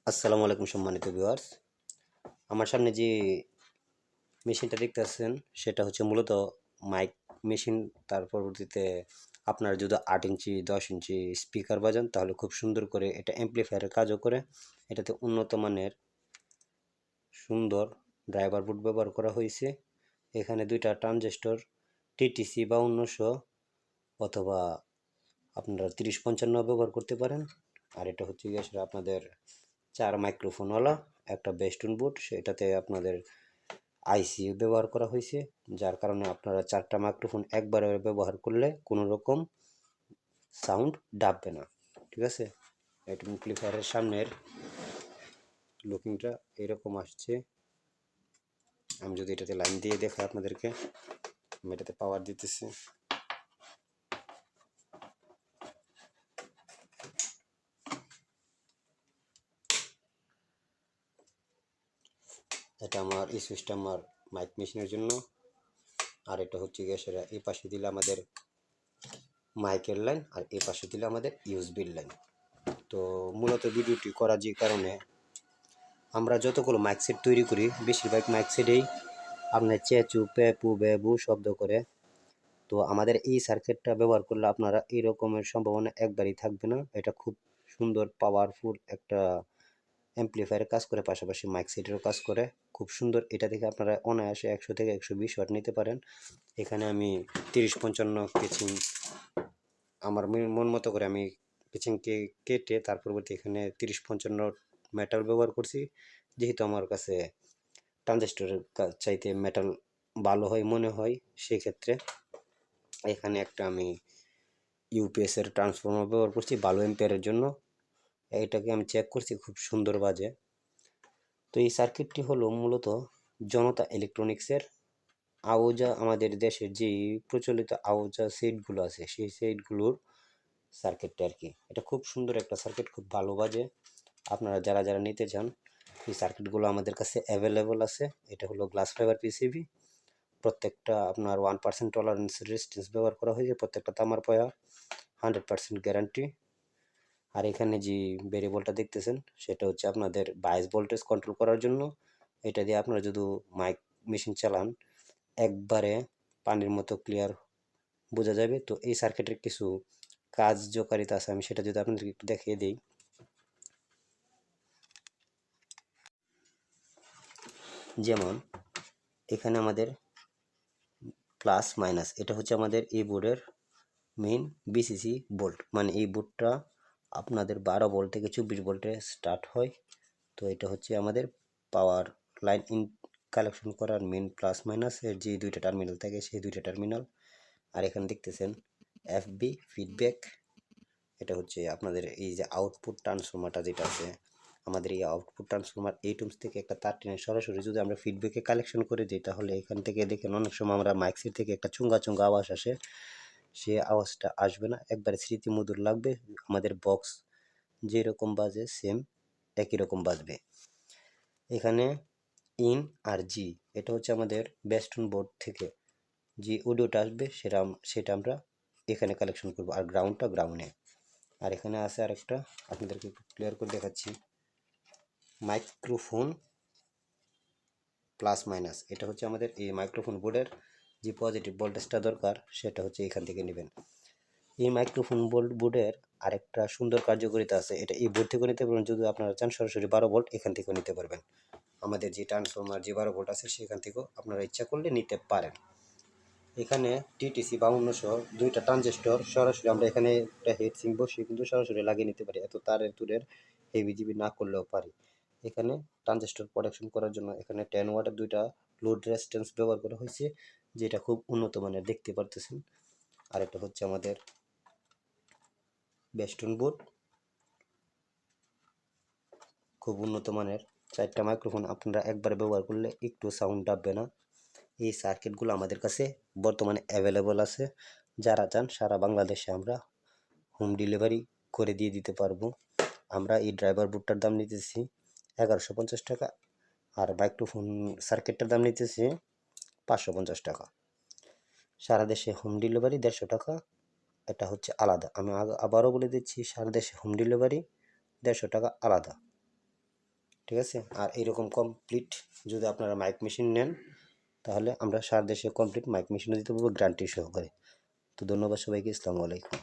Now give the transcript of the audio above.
আসসালামু আলাইকুম সম্মানিত ভিউয়ার্স। আমার সামনে যে মেশিনটা দেখতেছেন সেটা হচ্ছে মূলত মাইক মেশিন। তার পরবর্তীতে আপনারা যদি 8 ইঞ্চি 10 ইঞ্চি স্পিকার বাজান তাহলে খুব সুন্দর করে এটা অ্যাম্প্লিফায়ারের কাজও করে। এটাতে উন্নত মানের সুন্দর ড্রাইভার বোর্ড ব্যবহার করা হয়েছে। এখানে দুইটা ট্রানজিস্টর টিটিসি 5200 অথবা আপনারা 3055 ব্যবহার করতে পারেন। আর এটা হচ্ছে গিয়ে আসলে আপনাদের 4 মাইক্রোফোনওয়ালা একটা বেস্টুন বোর্ড, সেটাতে আপনাদের আইসি ব্যবহার করা হয়েছে, যার কারণে আপনারা 4টা মাইক্রোফোন একবারে ব্যবহার করলে কোনো রকম সাউন্ড ডাববে না। ঠিক আছে, এটা অ্যাম্প্লিফায়ারের সামনের লুকিংটা এরকম আসছে। আমি যদি এটাতে লাইন দিয়ে দেখাই আপনাদেরকে, আমি এটাতে পাওয়ার দিতেছি। এটা আমার এই সুইচটা আমার মাইক মেশিনের জন্য। আর এটা হচ্ছে গিয়ে সেটা এই পাশে দিলে আমাদের মাইকের লাইন, আর এই পাশে দিলে আমাদের ইউএসবির লাইন। তো মূলত ভিডিওটি করার যে কারণে, আমরা যতগুলো মাইক সেট তৈরি করি বেশিরভাগ মাইক সেটেই আপনার চেঁচু প্যাপু ব্যাবু শব্দ করে। তো আমাদের এই সার্কিটটা ব্যবহার করলে আপনারা এই রকমের সম্ভাবনা একবারই থাকবে না। এটা খুব সুন্দর পাওয়ারফুল একটা অ্যাম্প্লিফায়ারের কাজ করে, পাশাপাশি মাইক সেটেরও কাজ করে খুব সুন্দর। এটা থেকে আপনারা অনায়াসে 100 থেকে 120 ওয়াট নিতে পারেন। এখানে আমি 3055 পিচিং আমার মন মতো করে আমি পিচিংকে কেটে তার পরবর্তী এখানে 3055 মেটাল ব্যবহার করছি, যেহেতু আমার কাছে ট্রানজিস্টরের চাইতে মেটাল ভালো হয় মনে হয়। সেই ক্ষেত্রে এখানে একটা আমি ইউপিএস এর ট্রান্সফর্মার ব্যবহার করছি 12 অ্যাম্পিয়ারের জন্য। এটাকে আমি চেক করছি, খুব সুন্দর বাজে। তো এই সার্কিটটি হলো মূলত জনতা ইলেকট্রনিক্সের আউজা, আমাদের দেশের যে প্রচলিত আউজা সেটগুলো আছে সেই সেটগুলোর সার্কিটটা আর কি। এটা খুব সুন্দর একটা সার্কিট, খুব ভালো বাজে। আপনারা যারা যারা নিতে চান এই সার্কিটগুলো আমাদের কাছে অ্যাভেলেবল আছে। এটা হলো গ্লাস ফাইবার পিসিবি, প্রত্যেকটা আপনার 1% টলারেন্স রেজিস্ট্যান্স ব্যবহার করা হয়েছে, প্রত্যেকটা তামার পয়া, 100% গ্যারান্টি। আর এখানে যে ভেরিয়েবলটা দেখতেছেন সেটা হচ্ছে আপনাদের বাইশ ভোল্টেজ কন্ট্রোল করার জন্য। এটা দিয়ে আপনারা যদি মাইক মেশিন চালান একবারে পানির মতো ক্লিয়ার বোঝা যাবে। তো এই সার্কিটের কিছু কার্যকারিতা আছে, আমি সেটা যদি আপনাদেরকে একটু দেখিয়ে দিই। যেমন এখানে আমাদের প্লাস মাইনাস, এটা হচ্ছে আমাদের এই বোর্ডের মেইন বিসিসি ভোল্ট, মানে এই বোর্ডটা আপনাদের 12 ভোল্ট থেকে 24 ভোল্টে স্টার্ট হয়। তো এটা হচ্ছে আমাদের পাওয়ার লাইন ইন কালেকশন করার মেইন প্লাস মাইনাসের যে দুইটা টার্মিনাল থাকে সেই দুইটা টার্মিনাল। আর এখানে দেখতেছেন এফবি ফিডব্যাক, এটা হচ্ছে আপনাদের এই যে আউটপুট ট্রান্সফর্মারটা যেটা আছে, আমাদের এই আউটপুট ট্রান্সফর্মার এই টুমস থেকে একটা তার টেনে সরাসরি যদি আমরা ফিডব্যাকে কালেকশন করে দিই তাহলে এখান থেকে দেখেন অনেক সময় আমরা মাইক সেট থেকে একটা চুঙ্গা চুঙ্গা আওয়াজ আসে, সে আওয়াজটা আসবে না, একবারে স্মৃতিমধুর লাগবে। আমাদের বক্স যেরকম বাজে সেম একই রকম বাজবে। এখানে ইন আর জি, এটা হচ্ছে আমাদের বেস্টন বোর্ড থেকে যে অডিওটা আসবে সেটা আমরা এখানে কালেকশন করব, আর গ্রাউন্ডটা গ্রাউন্ডে। আর এখানে আছে আরেকটা, আপনাদেরকে একটু ক্লিয়ার করে দেখাচ্ছি, মাইক্রোফোন প্লাস মাইনাস। এটা হচ্ছে আমাদের এই মাইক্রোফোন বোর্ডের যে পজিটিভ ভোল্টেজটা দরকার সেটা হচ্ছে এখান থেকে নেবেন। এই মাইক্রোফোন বোর্ডের আরেকটা সুন্দর কার্যকারিতা আছে, এটা এই বোর্ড থেকে নিতে পারবেন। যদি আপনারা চান সরাসরি 12 ভোল্ট এখান থেকেও নিতে পারবেন। আমাদের যে ট্রান্সফর্মার যে 12 ভোল্ট আছে সেখান থেকেও আপনারা ইচ্ছা করলে নিতে পারেন। এখানে টিটিসি 5200 দুইটা ট্রানজিস্টর সরাসরি আমরা এখানে একটা হেড সিঙ্ক বসিয়ে কিন্তু সরাসরি লাগিয়ে নিতে পারি, এত তারের তুরের হেভিজিবি না করলেও পারি। এখানে ট্রানজিস্টর প্রোডাকশন করার জন্য এখানে 10 ওয়াটের দুইটা লোড রেজিস্ট্যান্স ব্যবহার করা হয়েছে, যেটা খুব উন্নত মানের দেখতে পারতেছেন। আর এটা হচ্ছে আমাদের বেস্টন বোর্ড, খুব উন্নত মানের 4টা মাইক্রোফোন আপনারা একবারে ব্যবহার করলে একটু সাউন্ড ডাববে না। এই সার্কিটগুলো আমাদের কাছে বর্তমানে অ্যাভেলেবল আছে, যারা চান সারা বাংলাদেশে আমরা হোম ডেলিভারি করে দিয়ে দিতে পারবো। আমরা এই ড্রাইভার বোর্ডটার দাম নিতেছি 1150 টাকা, আর মাইক্রোফোন সার্কিটটার দাম নিতেছি 550 টাকা। সারা দেশে হোম ডেলিভারি 150 টাকা, এটা হচ্ছে আলাদা। আমি আবারও বলে দিচ্ছি, সারা দেশে হোম ডেলিভারি 150 টাকা আলাদা। ঠিক আছে। আর এরকম কমপ্লিট যদি আপনারা মাইক মেশিন নেন তাহলে আমরা সারা দেশে কমপ্লিট মাইক মেশিনও দিতে পারবো গ্যারান্টি সহকারে। তো ধন্যবাদ সবাইকে, আসসালামু আলাইকুম।